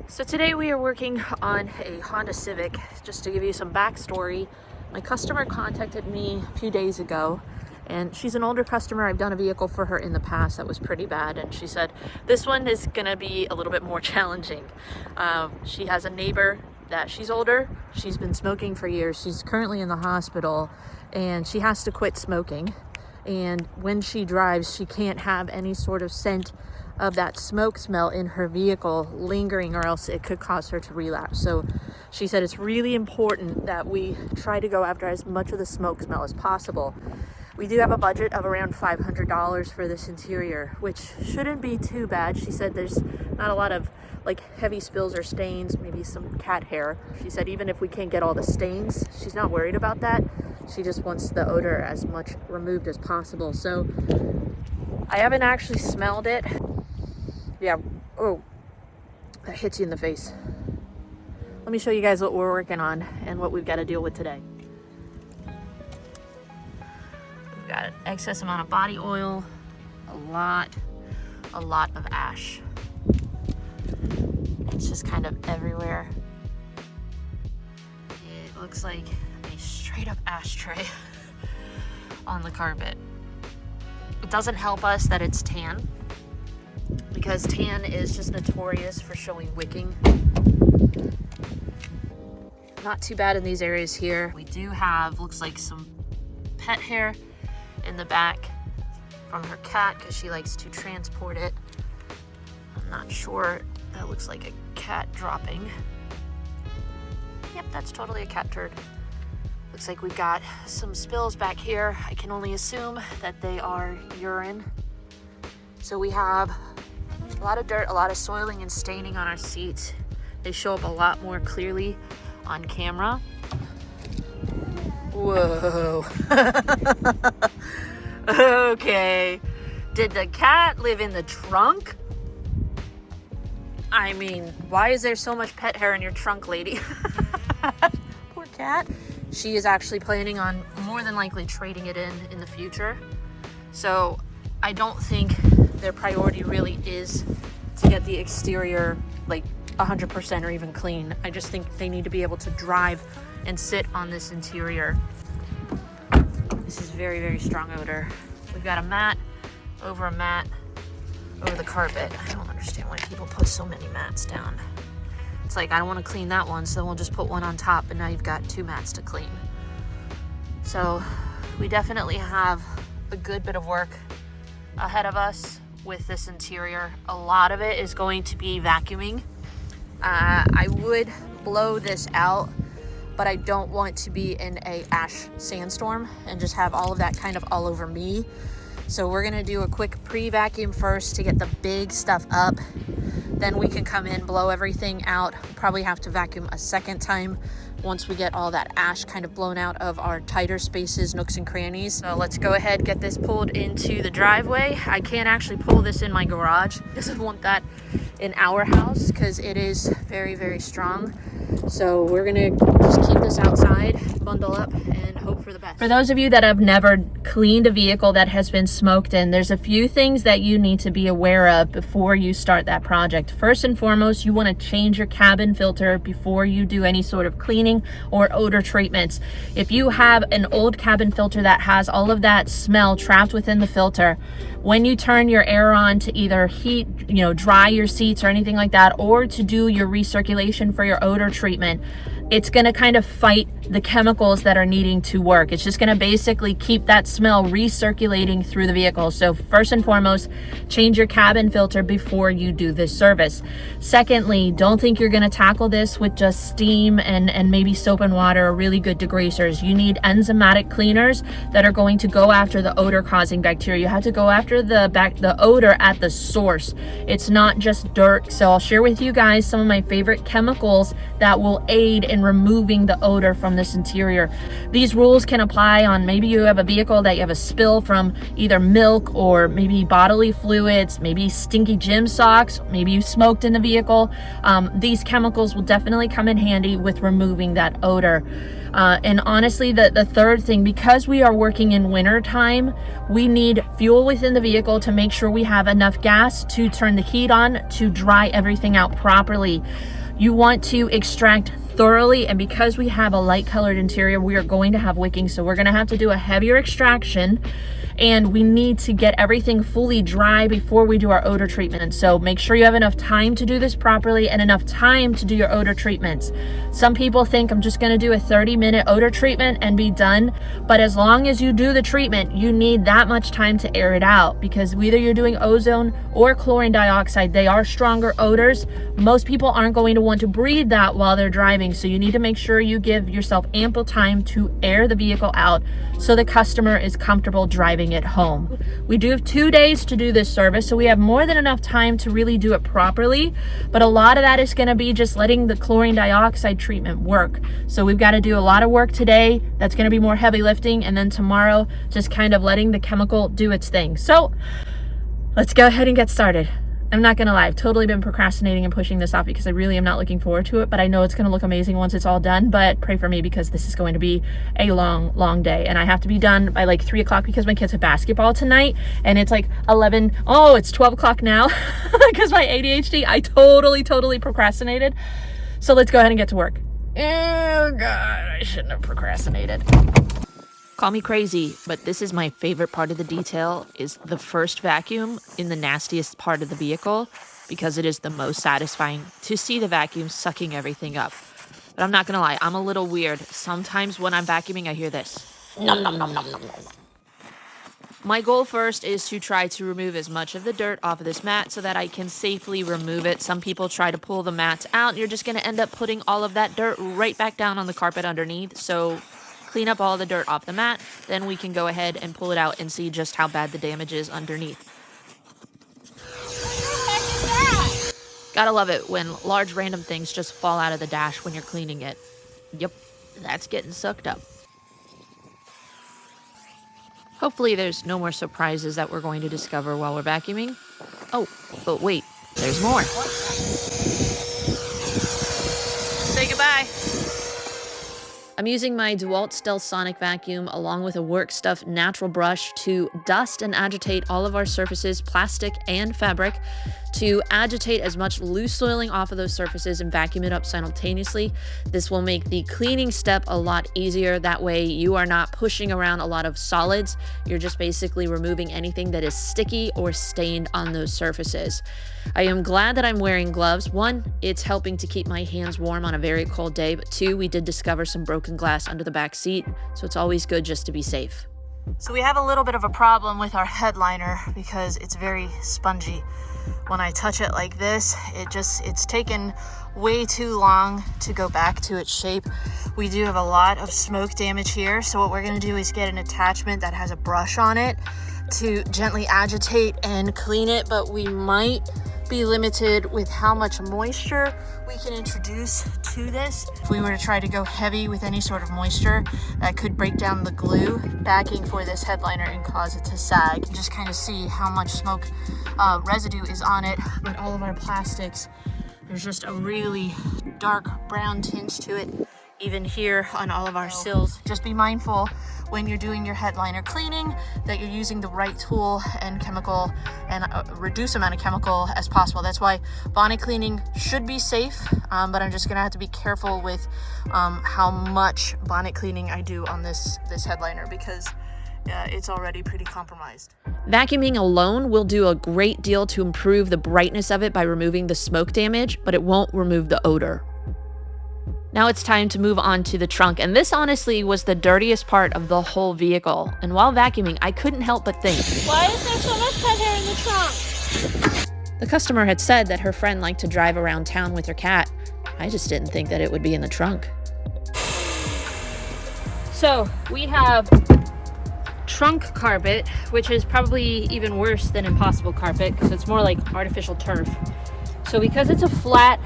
So today we are working on a Honda Civic. Just to give you some backstory, my customer contacted me a few days ago, and she's an older customer. I've done a vehicle for her in the past that was pretty bad, and she said this one is gonna be a little bit more challenging. She has a neighbor that she's older. She's been smoking for years. She's currently in the hospital, and she has to quit smoking. And when she drives, she can't have any sort of scent of that smoke smell in her vehicle lingering, or else it could cause her to relapse. So she said it's really important that we try to go after as much of the smoke smell as possible. We do have a budget of around $500 for this interior, which shouldn't be too bad. She said there's not a lot of like heavy spills or stains, maybe some cat hair. She said even if we can't get all the stains, she's not worried about that. She just wants the odor as much removed as possible. So I haven't actually smelled it. Yeah, oh, that hits you in the face. Let me show you guys what we're working on and what we've got to deal with today. We've got an excess amount of body oil, a lot of ash. It's just kind of everywhere. It looks like a straight up ashtray on the carpet. It doesn't help us that it's tan, because tan is just notorious for showing wicking. Not too bad in these areas here. We do have, looks like some pet hair in the back from her cat, because she likes to transport it. I'm not sure. That looks like a cat dropping. Yep, that's totally a cat turd. Looks like we've got some spills back here. I can only assume that they are urine. So we have a lot of dirt, a lot of soiling and staining on our seats. They show up a lot more clearly on camera. Whoa. Okay. Did the cat live in the trunk? I mean, why is there so much pet hair in your trunk, lady? Poor cat. She is actually planning on more than likely trading it in the future. So I don't think their priority really is to get the exterior like 100% or even clean. I just think they need to be able to drive and sit on this interior. This is very, very strong odor. We've got a mat over the carpet. I don't understand why people put so many mats down. It's like, I don't want to clean that one, so then we'll just put one on top, and now you've got two mats to clean. So we definitely have a good bit of work ahead of us with this interior. A lot of it is going to be vacuuming. I would blow this out, but I don't want to be in a ash sandstorm and just have all of that kind of all over me. So we're gonna do a quick pre-vacuum first to get the big stuff up. Then we can come in, blow everything out. We'll probably have to vacuum a second time once we get all that ash kind of blown out of our tighter spaces, nooks and crannies. So let's go ahead, get this pulled into the driveway. I can't actually pull this in my garage. Doesn't want that in our house because it is very, very strong. So we're gonna just keep this outside, bundle up, and hope for the best. For those of you that have never cleaned a vehicle that has been smoked in, there's a few things that you need to be aware of before you start that project. First and foremost, you want to change your cabin filter before you do any sort of cleaning or odor treatments. If you have an old cabin filter that has all of that smell trapped within the filter, when you turn your air on to either heat, dry your seats or anything like that, or to do your recirculation for your odor treatment, it's going to kind of fight the chemicals that are needing to work. It's just going to basically keep that smell recirculating through the vehicle. So first and foremost, change your cabin filter before you do this service. Secondly, don't think you're going to tackle this with just steam and maybe soap and water or really good degreasers. You need enzymatic cleaners that are going to go after the odor causing bacteria. You have to go after the odor at the source. It's not just dirt. So I'll share with you guys some of my favorite chemicals that will aid in removing the odor from this interior. These rules can apply on maybe you have a vehicle that you have a spill from either milk or maybe bodily fluids, maybe stinky gym socks, maybe you smoked in the vehicle. These chemicals will definitely come in handy with removing that odor. And honestly, the third thing, because we are working in winter time, we need fuel within the vehicle to make sure we have enough gas to turn the heat on to dry everything out properly. You want to extract thoroughly, and because we have a light colored interior, we are going to have wicking, so we're going to have to do a heavier extraction, and we need to get everything fully dry before we do our odor treatment. And so make sure you have enough time to do this properly and enough time to do your odor treatments. Some people think I'm just going to do a 30-minute odor treatment and be done, but as long as you do the treatment, you need that much time to air it out, because whether you're doing ozone or chlorine dioxide, they are stronger odors. Most people aren't going to want to breathe that while they're driving, so you need to make sure you give yourself ample time to air the vehicle out so the customer is comfortable driving it home. We do have 2 days to do this service, so we have more than enough time to really do it properly, but a lot of that is going to be just letting the chlorine dioxide treatment work. So we've got to do a lot of work today. That's going to be more heavy lifting, and then tomorrow just kind of letting the chemical do its thing. So let's go ahead and get started. I'm not gonna lie, I've totally been procrastinating and pushing this off because I really am not looking forward to it, but I know it's gonna look amazing once it's all done. But pray for me, because this is going to be a long day, and I have to be done by like 3 o'clock because my kids have basketball tonight, and it's like 11, oh, it's 12 o'clock now because my ADHD, I totally procrastinated. So let's go ahead and get to work. Oh God, I shouldn't have procrastinated. Call me crazy, but this is my favorite part of the detail, is the first vacuum in the nastiest part of the vehicle, because it is the most satisfying to see the vacuum sucking everything up. But I'm not gonna lie, I'm a little weird. Sometimes when I'm vacuuming, I hear this. Nom nom nom nom nom nom. My goal first is to try to remove as much of the dirt off of this mat so that I can safely remove it. Some people try to pull the mats out, and you're just gonna end up putting all of that dirt right back down on the carpet underneath. So clean up all the dirt off the mat, then we can go ahead and pull it out and see just how bad the damage is underneath. Gotta love it when large random things just fall out of the dash when you're cleaning it. Yep, that's getting sucked up. Hopefully there's no more surprises that we're going to discover while we're vacuuming. Oh, but wait, there's more. Say goodbye. I'm using my DeWalt Stealth Sonic vacuum along with a Work Stuff natural brush to dust and agitate all of our surfaces, plastic and fabric, to agitate as much loose soiling off of those surfaces and vacuum it up simultaneously. This will make the cleaning step a lot easier. That way you are not pushing around a lot of solids. You're just basically removing anything that is sticky or stained on those surfaces. I am glad that I'm wearing gloves. One, it's helping to keep my hands warm on a very cold day, but two, we did discover some broken glass under the back seat, so it's always good just to be safe. So we have a little bit of a problem with our headliner because it's very spongy. When I touch it like this, it's taken way too long to go back to its shape. We do have a lot of smoke damage here, so what we're going to do is get an attachment that has a brush on it to gently agitate and clean it, but we might be limited with how much moisture we can introduce to this. If we were to try to go heavy with any sort of moisture, that could break down the glue backing for this headliner and cause it to sag. Just kind of see how much smoke residue is on it. But all of our plastics, there's just a really dark brown tinge to it, even here on all of our sills. Just be mindful when you're doing your headliner cleaning that you're using the right tool and chemical and reduce amount of chemical as possible. That's why bonnet cleaning should be safe, but I'm just gonna have to be careful with how much bonnet cleaning I do on this headliner, because it's already pretty compromised. Vacuuming alone will do a great deal to improve the brightness of it by removing the smoke damage, but it won't remove the odor. Now it's time to move on to the trunk, and this honestly was the dirtiest part of the whole vehicle. And while vacuuming, I couldn't help but think, why is there so much pet hair in the trunk? The customer had said that her friend liked to drive around town with her cat. I just didn't think that it would be in the trunk. So we have trunk carpet, which is probably even worse than impossible carpet because it's more like artificial turf. So because it's a flat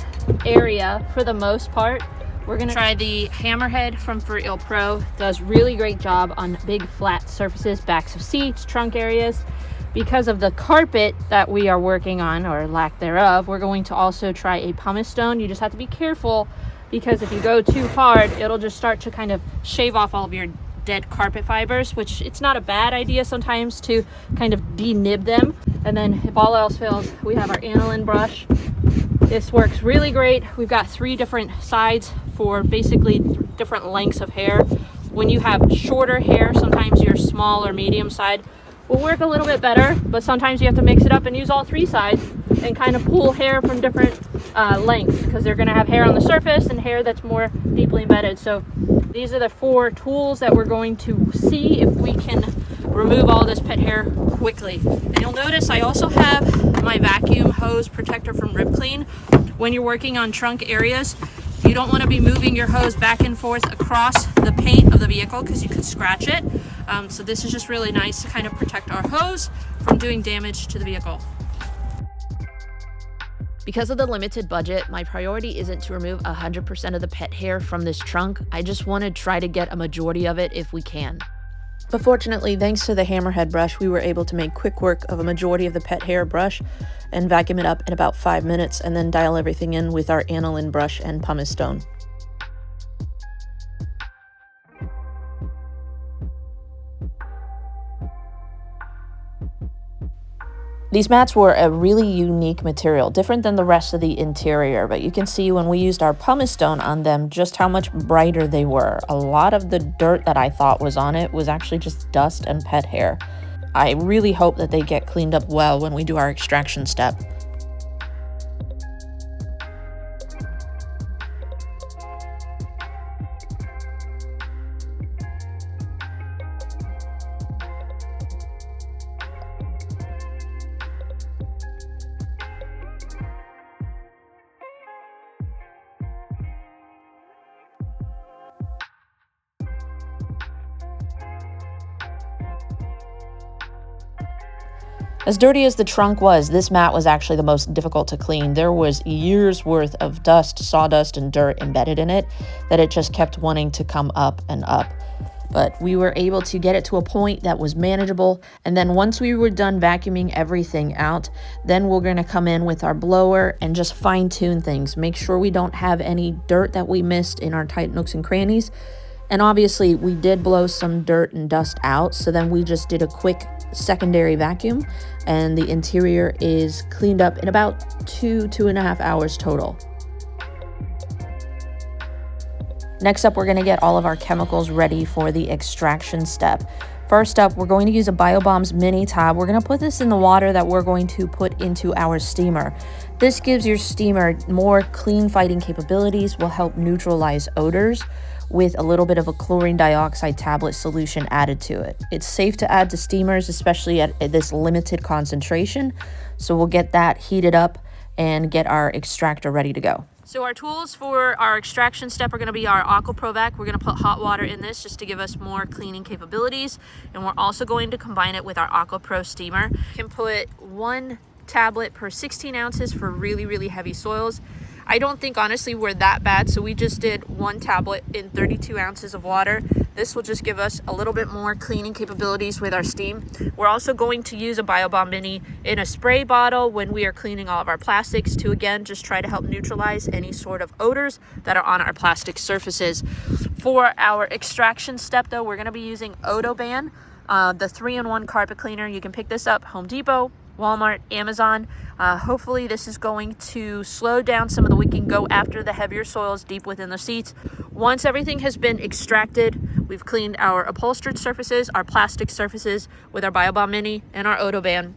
area for the most part, We're gonna try the Hammerhead from For Real Pro. Does really great job on big flat surfaces, backs of seats, trunk areas. Because of the carpet that we are working on, or lack thereof, we're going to also try a pumice stone. You just have to be careful, because if you go too hard, it'll just start to kind of shave off all of your dead carpet fibers, which it's not a bad idea sometimes to kind of denib them. And then if all else fails, we have our aniline brush. This works really great. We've got 3 different sides for basically different lengths of hair. When you have shorter hair, sometimes your small or medium side will work a little bit better, but sometimes you have to mix it up and use all 3 sides and kind of pull hair from different lengths, because they're going to have hair on the surface and hair that's more deeply embedded. So these are the 4 tools that we're going to see if we can remove all this pet hair quickly. And you'll notice I also have my vacuum hose protector from Rip Clean. When you're working on trunk areas, you don't want to be moving your hose back and forth across the paint of the vehicle, because you could scratch it. So this is just really nice to kind of protect our hose from doing damage to the vehicle. Because of the limited budget, my priority isn't to remove 100% of the pet hair from this trunk. I just want to try to get a majority of it if we can. But fortunately, thanks to the Hammerhead brush, we were able to make quick work of a majority of the pet hair brush and vacuum it up in about 5 minutes, and then dial everything in with our aniline brush and pumice stone. These mats were a really unique material, different than the rest of the interior, but you can see when we used our pumice stone on them just how much brighter they were. A lot of the dirt that I thought was on it was actually just dust and pet hair. I really hope that they get cleaned up well when we do our extraction step. As dirty as the trunk was, this mat was actually the most difficult to clean. There was years worth of dust, sawdust, and dirt embedded in it that it just kept wanting to come up and up. But we were able to get it to a point that was manageable. And then once we were done vacuuming everything out, then we're going to come in with our blower and just fine tune things. Make sure we don't have any dirt that we missed in our tight nooks and crannies. And obviously we did blow some dirt and dust out, so then we just did a quick secondary vacuum and the interior is cleaned up in about 2.5 hours total. Next up, we're going to get all of our chemicals ready for the extraction step. First up, we're going to use a BioBombs mini tab. We're going to put this in the water that we're going to put into our steamer. This gives your steamer more clean fighting capabilities, will help neutralize odors with a little bit of a chlorine dioxide tablet solution added to it. It's safe to add to steamers, especially at this limited concentration. So we'll get that heated up and get our extractor ready to go. So our tools for our extraction step are going to be our AquaProvac. We're going to put hot water in this just to give us more cleaning capabilities. And we're also going to combine it with our AquaPro steamer. You can put 1 tablet per 16 ounces for really, really heavy soils. I don't think honestly we're that bad, so we just did 1 tablet in 32 ounces of water. This will just give us a little bit more cleaning capabilities with our steam. We're also going to use a BioBomb Mini in a spray bottle when we are cleaning all of our plastics to, again, just try to help neutralize any sort of odors that are on our plastic surfaces. For our extraction step though, we're going to be using Odoban, the 3-in-1 carpet cleaner. You can pick this up Home Depot, Walmart, Amazon. Hopefully this is going to slow down some of the, we can go after the heavier soils deep within the seats. Once everything has been extracted, we've cleaned our upholstered surfaces, our plastic surfaces with our BioBomb Mini and our Odoban.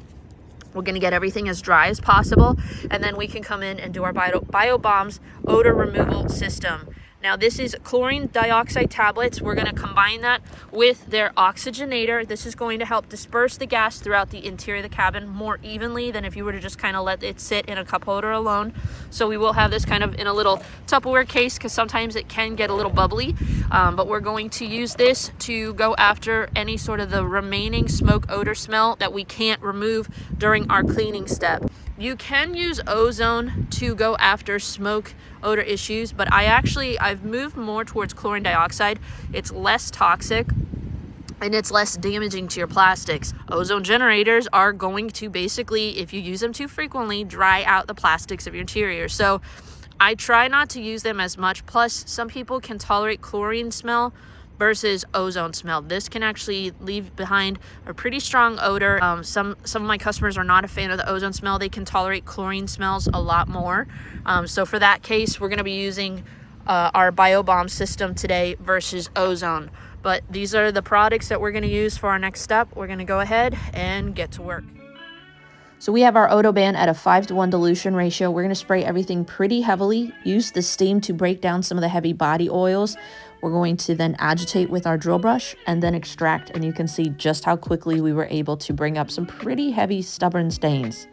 We're going to get everything as dry as possible, and then we can come in and do our BioBombs odor removal system. Now this is chlorine dioxide tablets. We're going to combine that with their oxygenator. This is going to help disperse the gas throughout the interior of the cabin more evenly than if you were to just kind of let it sit in a cup holder alone. So we will have this kind of in a little Tupperware case because sometimes it can get a little bubbly. But we're going to use this to go after any sort of the remaining smoke odor smell that we can't remove during our cleaning step. You can use ozone to go after smoke odor issues, but I've moved more towards chlorine dioxide. It's less toxic and it's less damaging to your plastics. Ozone generators are going to basically, if you use them too frequently, dry out the plastics of your interior. So I try not to use them as much. Plus, some people can tolerate chlorine smell versus ozone smell. This can actually leave behind a pretty strong odor. Some of my customers are not a fan of the ozone smell. They can tolerate chlorine smells a lot more. So for that case, we're gonna be using our BioBomb system today versus ozone. But these are the products that we're gonna use for our next step. We're gonna go ahead and get to work. So we have our Odoban at a 5-to-1 dilution ratio. We're going to spray everything pretty heavily, use the steam to break down some of the heavy body oils. We're going to then agitate with our drill brush and then extract, and you can see just how quickly we were able to bring up some pretty heavy, stubborn stains.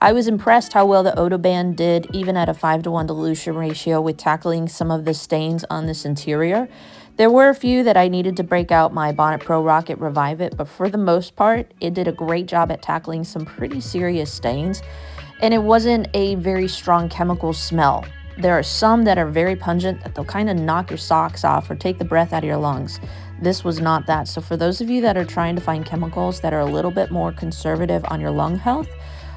I was impressed how well the Odoban did, even at a 5-to-1 dilution ratio, with tackling some of the stains on this interior. There were a few that I needed to break out my Bonnet Pro Rocket Revive It, but for the most part, it did a great job at tackling some pretty serious stains, and it wasn't a very strong chemical smell. There are some that are very pungent that they'll kind of knock your socks off or take the breath out of your lungs. This was not that. So for those of you that are trying to find chemicals that are a little bit more conservative on your lung health,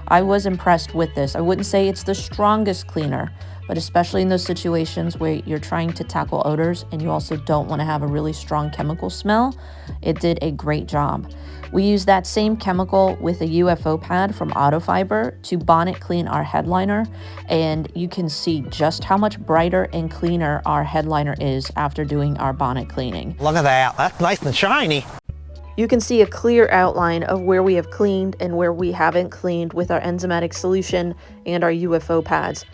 I was impressed with this. I wouldn't say it's the strongest cleaner, but especially in those situations where you're trying to tackle odors and you also don't want to have a really strong chemical smell, it did a great job. We used that same chemical with a UFO pad from Autofiber to bonnet clean our headliner, and you can see just how much brighter and cleaner our headliner is after doing our bonnet cleaning. Look at that, that's nice and shiny. You can see a clear outline of where we have cleaned and where we haven't cleaned with our enzymatic solution and our UFO pads.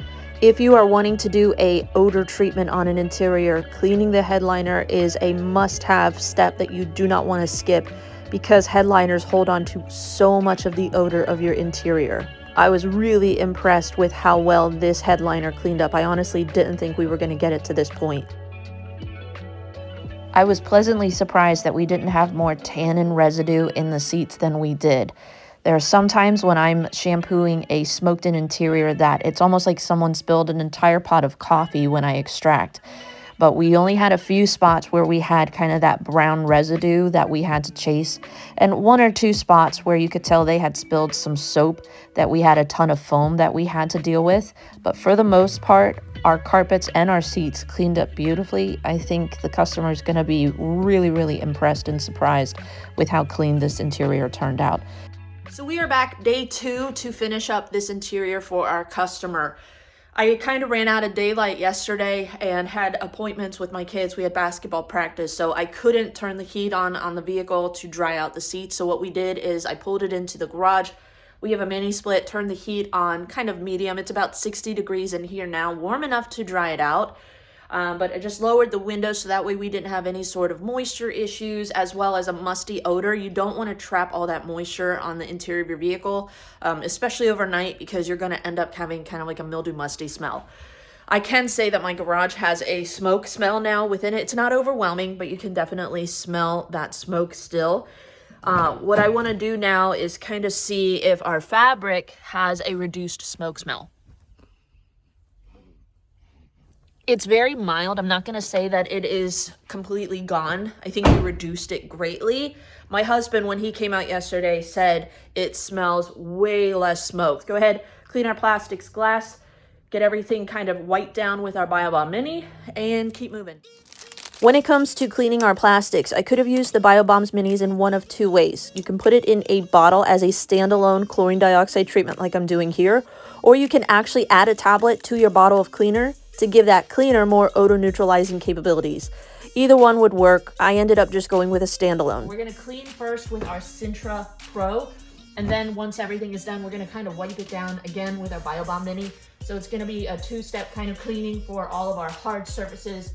If you are wanting to do a odor treatment on an interior, cleaning the headliner is a must-have step that you do not want to skip, because headliners hold on to so much of the odor of your interior. I was really impressed with how well this headliner cleaned up. I honestly didn't think we were going to get it to this point. I was pleasantly surprised that we didn't have more tannin residue in the seats than we did. There are some times when I'm shampooing a smoked-in interior that it's almost like someone spilled an entire pot of coffee when I extract. But we only had a few spots where we had kind of that brown residue that we had to chase, and 1 or 2 spots where you could tell they had spilled some soap that we had a ton of foam that we had to deal with. But for the most part, our carpets and our seats cleaned up beautifully. I think the customer is going to be really, really impressed and surprised with how clean this interior turned out. So we are back day 2 to finish up this interior for our customer. I kind of ran out of daylight yesterday and had appointments with my kids. We had basketball practice, so I couldn't turn the heat on the vehicle to dry out the seats. So what we did is I pulled it into the garage. We have a mini split, turned the heat on kind of medium. It's about 60 degrees in here now, warm enough to dry it out. But I just lowered the window so that way we didn't have any sort of moisture issues, as well as a musty odor. You don't want to trap all that moisture on the interior of your vehicle, especially overnight, because you're going to end up having kind of like a mildew musty smell. I can say that my garage has a smoke smell now within it. It's not overwhelming, but you can definitely smell that smoke still. What I want to do now is kind of see if our fabric has a reduced smoke smell. It's very mild. I'm not going to say that it is completely gone. I think we reduced it greatly. My husband, when he came out yesterday, said it smells way less smoke. Go ahead, clean our plastics glass, get everything kind of wiped down with our BioBomb Mini, and keep moving. When it comes to cleaning our plastics, I could have used the BioBombs Minis in one of 2 ways. You can put it in a bottle as a standalone chlorine dioxide treatment like I'm doing here, or you can actually add a tablet to your bottle of cleaner to give that cleaner more odor neutralizing capabilities. Either one would work. I ended up just going with a standalone. We're going to clean first with our Sintra Pro, and then once everything is done, we're going to kind of wipe it down again with our BioBomb Mini. So it's going to be a 2-step kind of cleaning for all of our hard surfaces.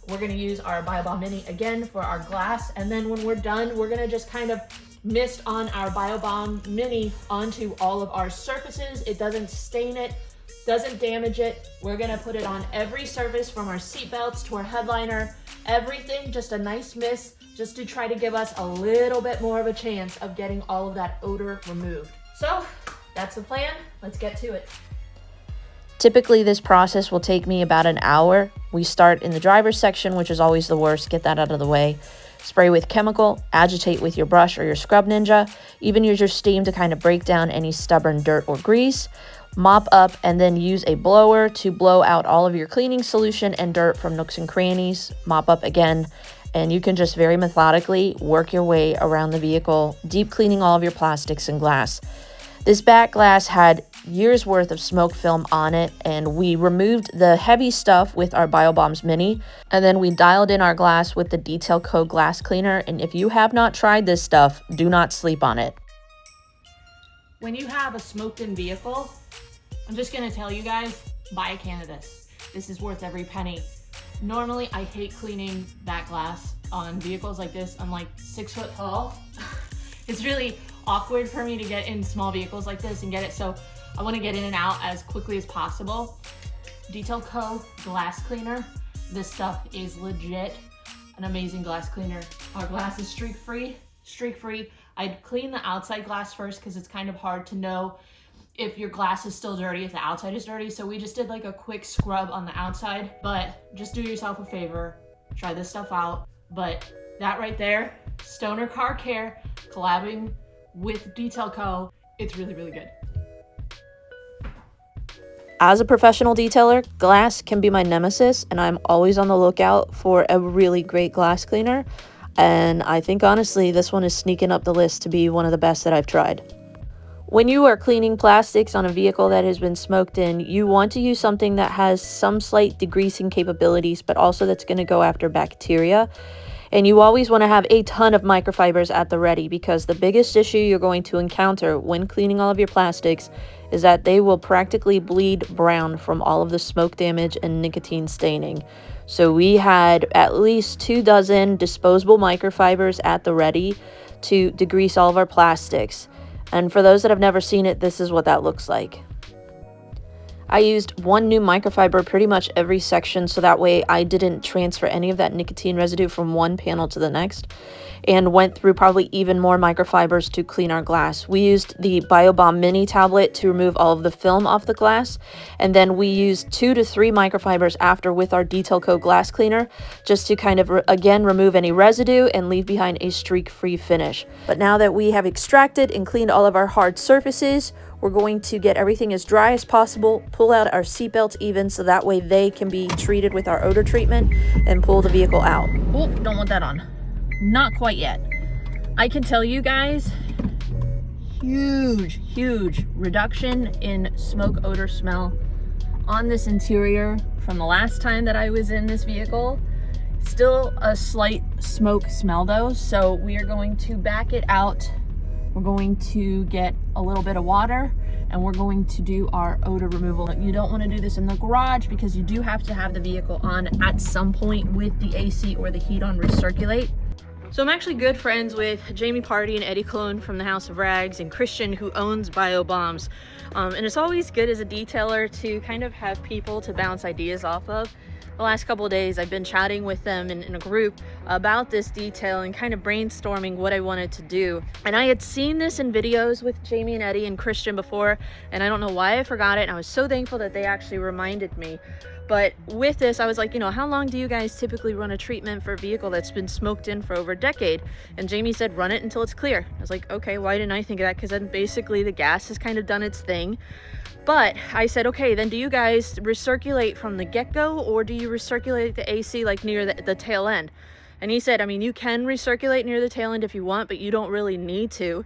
We're going to use our BioBomb Mini again for our glass, and then when we're done, we're going to just kind of mist on our BioBomb Mini onto all of our surfaces. It doesn't stain it, doesn't damage it. We're gonna put it on every surface from our seat belts to our headliner, everything, just a nice mist just to try to give us a little bit more of a chance of getting all of that odor removed. So that's the plan. Let's get to it. Typically, this process will take me about an hour. We start in the driver's section, which is always the worst. Get that out of the way. Spray with chemical, agitate with your brush or your scrub ninja, even use your steam to kind of break down any stubborn dirt or grease. Mop up and then use a blower to blow out all of your cleaning solution and dirt from nooks and crannies. Mop up again, and you can just very methodically work your way around the vehicle, deep cleaning all of your plastics and glass. This back glass had years worth of smoke film on it, and we removed the heavy stuff with our BioBombs Mini, and then we dialed in our glass with the Detail Co glass cleaner. And if you have not tried this stuff, do not sleep on it. When you have a smoked in vehicle, I'm just gonna tell you guys, buy a can of this. This is worth every penny. Normally I hate cleaning back glass on vehicles like this. I'm like 6 foot tall. It's really awkward for me to get in small vehicles like this and get it, so I want to get in and out as quickly as possible. Detail Co glass cleaner. This stuff is legit an amazing glass cleaner. Our glass is streak free. I'd clean the outside glass first because it's kind of hard to know if your glass is still dirty, if the outside is dirty. So we just did like a quick scrub on the outside, but just do yourself a favor, try this stuff out. But that right there, Stoner Car Care collabing with Detail Co. It's really, really good. As a professional detailer, glass can be my nemesis, and I'm always on the lookout for a really great glass cleaner. And I think honestly, this one is sneaking up the list to be one of the best that I've tried. When you are cleaning plastics on a vehicle that has been smoked in, you want to use something that has some slight degreasing capabilities, but also that's going to go after bacteria. And you always want to have a ton of microfibers at the ready, because the biggest issue you're going to encounter when cleaning all of your plastics is that they will practically bleed brown from all of the smoke damage and nicotine staining. So we had at least 24 disposable microfibers at the ready to degrease all of our plastics. And for those that have never seen it, this is what that looks like. I used one new microfiber pretty much every section, so that way I didn't transfer any of that nicotine residue from one panel to the next, and went through probably even more microfibers to clean our glass. We used the BioBomb Mini tablet to remove all of the film off the glass, and then we used 2 to 3 microfibers after with our Detail Co glass cleaner, just to kind of again remove any residue and leave behind a streak-free finish. But now that we have extracted and cleaned all of our hard surfaces, we're going to get everything as dry as possible, pull out our seatbelts even, so that way they can be treated with our odor treatment, and pull the vehicle out. Oh, don't want that on. Not quite yet. I can tell you guys, huge reduction in smoke odor smell on this interior from the last time that I was in this vehicle. Still a slight smoke smell though, so we are going to back it out. We're going to get a little bit of water, and we're going to do our odor removal. You don't want to do this in the garage because you do have to have the vehicle on at some point with the AC or the heat on recirculate. So I'm actually good friends with Jamie Party and Eddie Cologne from the House of Rags, and Christian, who owns BioBombs. And it's always good as a detailer to kind of have people to bounce ideas off of. The last couple of days I've been chatting with them in a group about this detail and kind of brainstorming what I wanted to do. And I had seen this in videos with Jamie and Eddie and Christian before, and I don't know why I forgot it, and I was so thankful that they actually reminded me. But with this, I was like, how long do you guys typically run a treatment for a vehicle that's been smoked in for over a decade? And Jamie said, run it until it's clear. I was like, okay, why didn't I think of that? Because then basically the gas has kind of done its thing. But I said, okay, then do you guys recirculate from the get-go, or do you recirculate the AC like near the tail end? And he said, you can recirculate near the tail end if you want, but you don't really need to.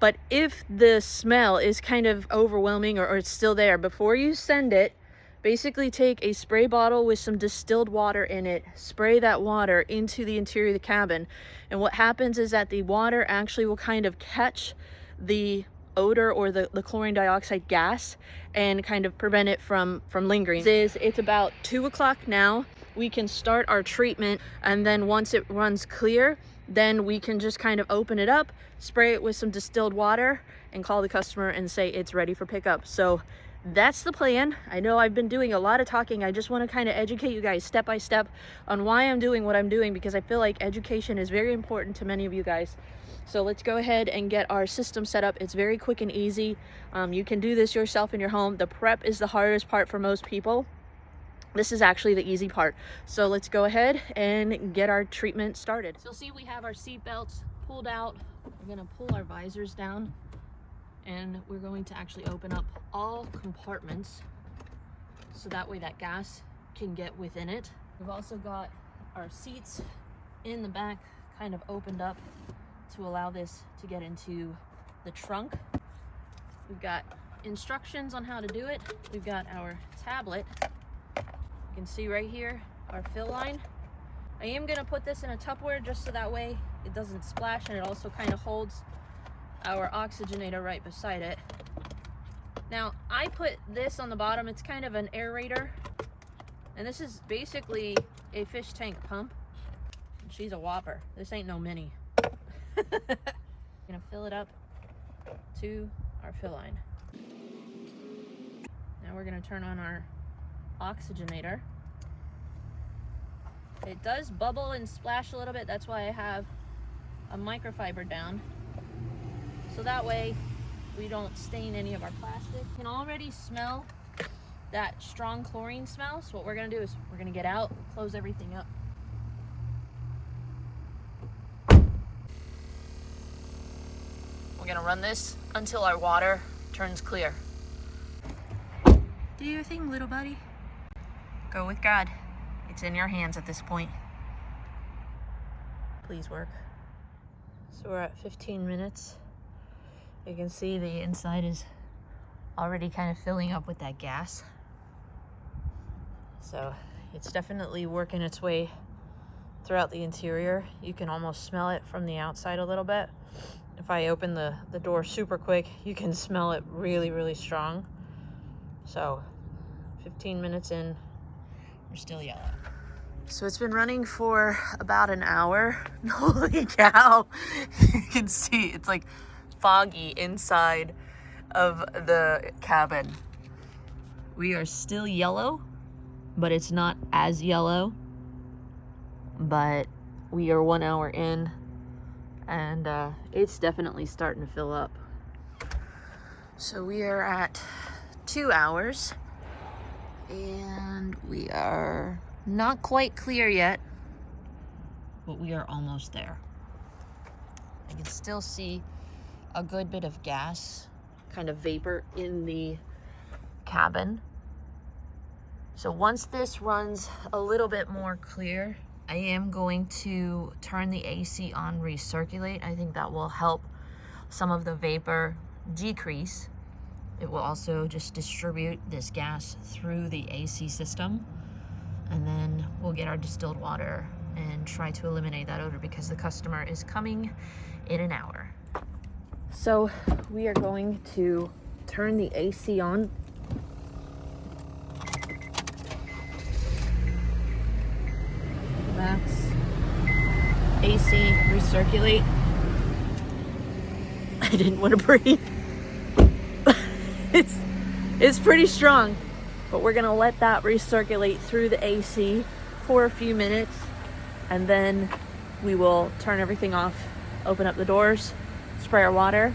But if the smell is kind of overwhelming or it's still there, before you send it, basically take a spray bottle with some distilled water in it, spray that water into the interior of the cabin. And what happens is that the water actually will kind of catch the odor or the chlorine dioxide gas and kind of prevent it from lingering. It's about 2 o'clock now. We can start our treatment, and then once it runs clear, then we can just kind of open it up, spray it with some distilled water, and call the customer and say it's ready for pickup. So that's the plan. I know I've been doing a lot of talking. I just want to kind of educate you guys step by step on why I'm doing what I'm doing, because I feel like education is very important to many of you guys. So let's go ahead and get our system set up. It's very quick and easy. You can do this yourself in your home. The prep is the hardest part for most people. This is actually the easy part. So let's go ahead and get our treatment started. So you'll see we have our seat belts pulled out. We're gonna pull our visors down, and we're going to actually open up all compartments so that way that gas can get within it. We've also got our seats in the back kind of opened up to allow this to get into the trunk. We've got instructions on how to do it. We've got our tablet. You can see right here our fill line. I am gonna put this in a Tupperware just so that way it doesn't splash, and it also kind of holds our oxygenator right beside it. Now I put this on the bottom. It's kind of an aerator, and this is basically a fish tank pump. She's a whopper. This ain't no mini. Gonna fill it up to our fill line. Now we're gonna turn on our oxygenator. It does bubble and splash a little bit. That's why I have a microfiber down, so that way we don't stain any of our plastic. You can already smell that strong chlorine smell. So what we're gonna do is we're gonna get out, close everything up. We're gonna run this until our water turns clear. Do your thing, little buddy. Go with God. It's in your hands at this point. Please work. So we're at 15 minutes. You can see the inside is already kind of filling up with that gas. So it's definitely working its way throughout the interior. You can almost smell it from the outside a little bit. If I open the door super quick, you can smell it really, really strong. So 15 minutes in, we're still yellow. So it's been running for about an hour. Holy cow. You can see it's like foggy inside of the cabin. We are still yellow, but it's not as yellow. But we are 1 hour in, and it's definitely starting to fill up. So we are at 2 hours, and we are not quite clear yet, but we are almost there. I can still see a good bit of gas, kind of vapor in the cabin. So once this runs a little bit more clear, I am going to turn the AC on, recirculate. I think that will help some of the vapor decrease. It will also just distribute this gas through the AC system. And then we'll get our distilled water and try to eliminate that odor because the customer is coming in an hour. So we are going to turn the AC on. Max AC recirculate. I didn't want to breathe. It's pretty strong, but we're gonna let that recirculate through the AC for a few minutes, and then we will turn everything off, open up the doors, spray our water,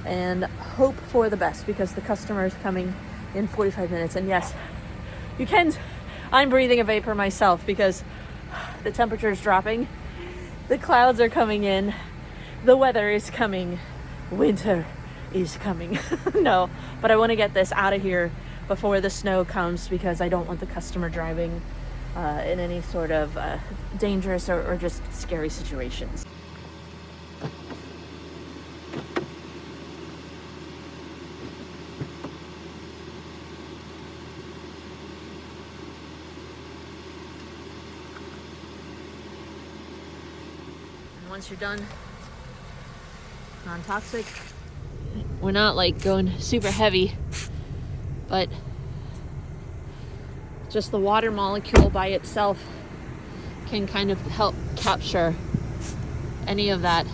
and hope for the best because the customer is coming in 45 minutes. And yes, I'm breathing a vapor myself because the temperature is dropping, the clouds are coming in, the weather is coming, winter is coming. No, but I want to get this out of here before the snow comes because I don't want the customer driving in any sort of dangerous or just scary situations. And once you're done, non-toxic. We're not like going super heavy, but just the water molecule by itself can kind of help capture any of that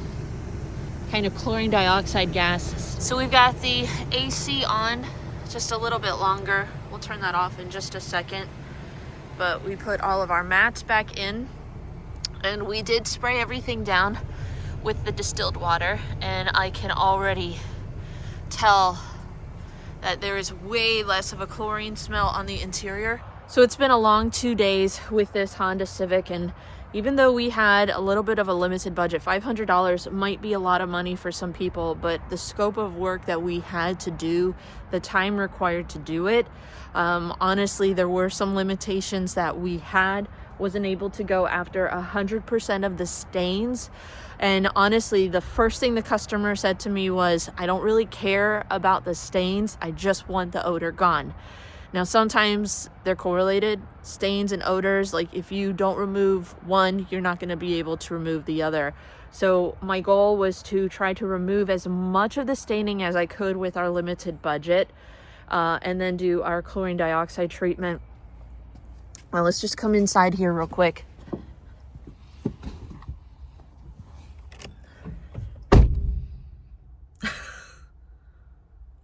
kind of chlorine dioxide gas. So we've got the AC on, just a little bit longer. We'll turn that off in just a second. But we put all of our mats back in, and we did spray everything down with the distilled water, and I can already tell that there is way less of a chlorine smell on the interior. So it's been a long 2 days with this Honda Civic, and even though we had a little bit of a limited budget, $500 might be a lot of money for some people, but the scope of work that we had to do, the time required to do it, honestly, there were some limitations that we had. Wasn't able to go after 100% of the stains. And honestly, the first thing the customer said to me was, I don't really care about the stains. I just want the odor gone. Now, sometimes they're correlated, stains and odors. Like if you don't remove one, you're not going to be able to remove the other. So my goal was to try to remove as much of the staining as I could with our limited budget, and then do our chlorine dioxide treatment. Well, let's just come inside here real quick.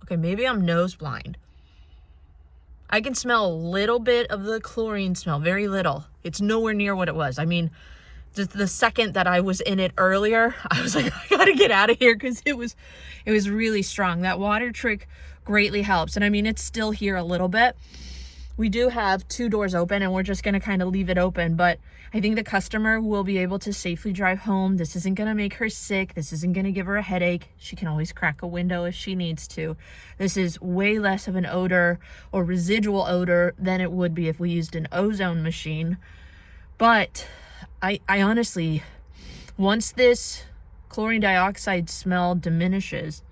Okay, maybe I'm nose blind. I can smell a little bit of the chlorine smell, very little. It's nowhere near what it was. I mean, just the second that I was in it earlier, I was like, I gotta get out of here because it was really strong. That water trick greatly helps. And I mean, it's still here a little bit. We do have 2 doors open, and we're just going to kind of leave it open, but I think the customer will be able to safely drive home. This isn't going to make her sick. This isn't going to give her a headache. She can always crack a window if she needs to. This is way less of an odor or residual odor than it would be if we used an ozone machine. But I honestly, once this chlorine dioxide smell diminishes,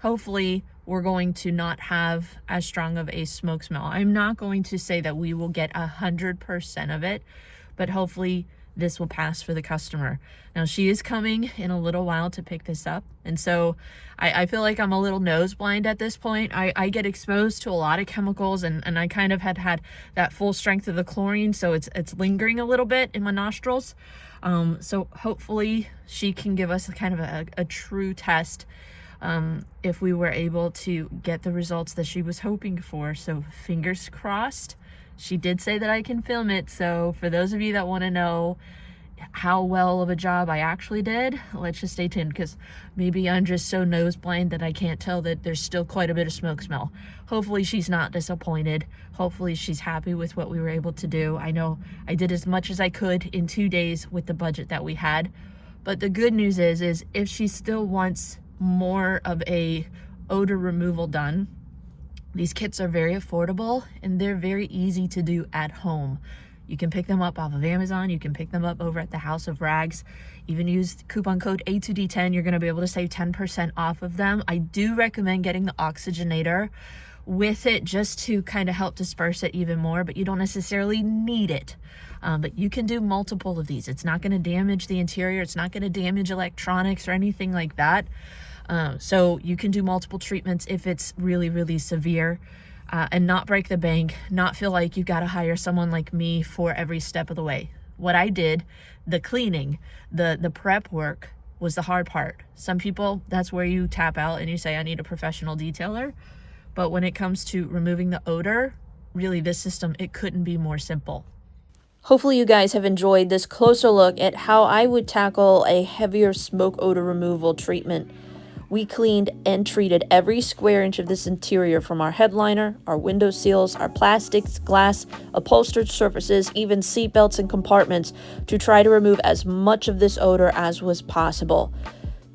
hopefully we're going to not have as strong of a smoke smell. I'm not going to say that we will get 100% of it, but hopefully this will pass for the customer. Now, she is coming in a little while to pick this up, and so I feel like I'm a little nose blind at this point. I get exposed to a lot of chemicals, and I kind of had that full strength of the chlorine, so it's lingering a little bit in my nostrils. So hopefully she can give us kind of a true test, if we were able to get the results that she was hoping for. So fingers crossed. She did say that I can film it, so for those of you that want to know how well of a job I actually did, let's just stay tuned, because maybe I'm just so nose blind that I can't tell that there's still quite a bit of smoke smell. Hopefully she's not disappointed. Hopefully she's happy with what we were able to do. I know I did as much as I could in 2 days with the budget that we had, but the good news is if she still wants more of a odor removal done, these kits are very affordable and they're very easy to do at home. You can pick them up off of Amazon. You can pick them up over at the House of Rags. Even use coupon code A2D10. You're going to be able to save 10% off of them. I do recommend getting the oxygenator with it just to kind of help disperse it even more, but you don't necessarily need it. But you can do multiple of these. It's not going to damage the interior. It's not going to damage electronics or anything like that. So you can do multiple treatments if it's really, really severe, and not break the bank, not feel like you got to hire someone like me for every step of the way. What I did, the cleaning, the prep work was the hard part. Some people, that's where you tap out and you say, I need a professional detailer. But when it comes to removing the odor, really this system, it couldn't be more simple. Hopefully you guys have enjoyed this closer look at how I would tackle a heavier smoke odor removal treatment. We cleaned and treated every square inch of this interior, from our headliner, our window seals, our plastics, glass, upholstered surfaces, even seat belts and compartments, to try to remove as much of this odor as was possible.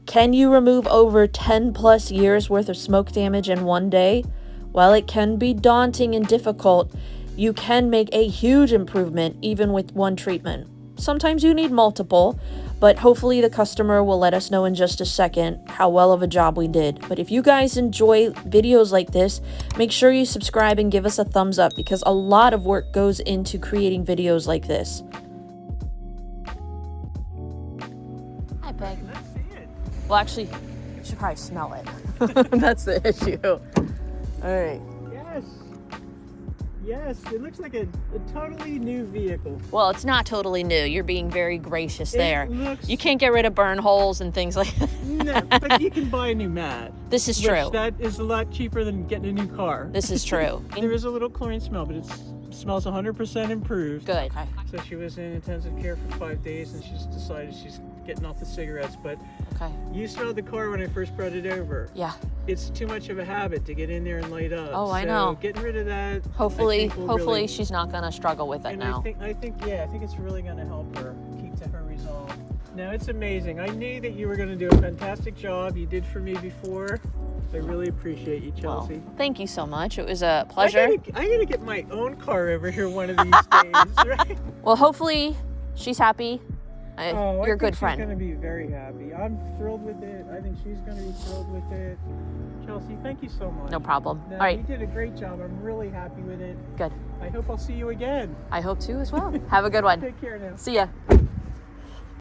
Can you remove over 10 plus years worth of smoke damage in one day? While it can be daunting and difficult, you can make a huge improvement even with one treatment. Sometimes you need multiple, but hopefully the customer will let us know in just a second how well of a job we did. But if you guys enjoy videos like this, make sure you subscribe and give us a thumbs up, because a lot of work goes into creating videos like this. Hi, Peg. Let's see it. Well, actually, you should probably smell it. That's the issue. All right. Yes. Yes, it looks like a totally new vehicle. Well, it's not totally new. You're being very gracious there. It looks... You can't get rid of burn holes and things like that. No, but you can buy a new mat. This is true. That is a lot cheaper than getting a new car. This is true. There is a little chlorine smell, but it smells 100% improved. Good. Okay. So she was in intensive care for 5 days, and she's decided she's getting off the cigarettes. But Okay. you smelled the car when I first brought it over. Yeah. It's too much of a habit to get in there and light up. Oh, I So know. Getting rid of that. Hopefully, I think will hopefully really, she's not gonna struggle with it and now. I think it's really going to help her keep to her resolve. Now it's amazing. I knew that you were going to do a fantastic job. You did for me before. I really appreciate you, Well, Chelsea. thank you so much. It was a pleasure. I'm gonna get my own car over here one of these days, right? Well, hopefully she's happy. You're a good She's friend. gonna be very happy. I'm thrilled with it. I think she's gonna be thrilled with it. Chelsea, thank you so much. No problem. No, All right. You did a great job. I'm really happy with it. Good. I hope I'll see you again. I hope to as well. Have a good one. Take care now. See ya.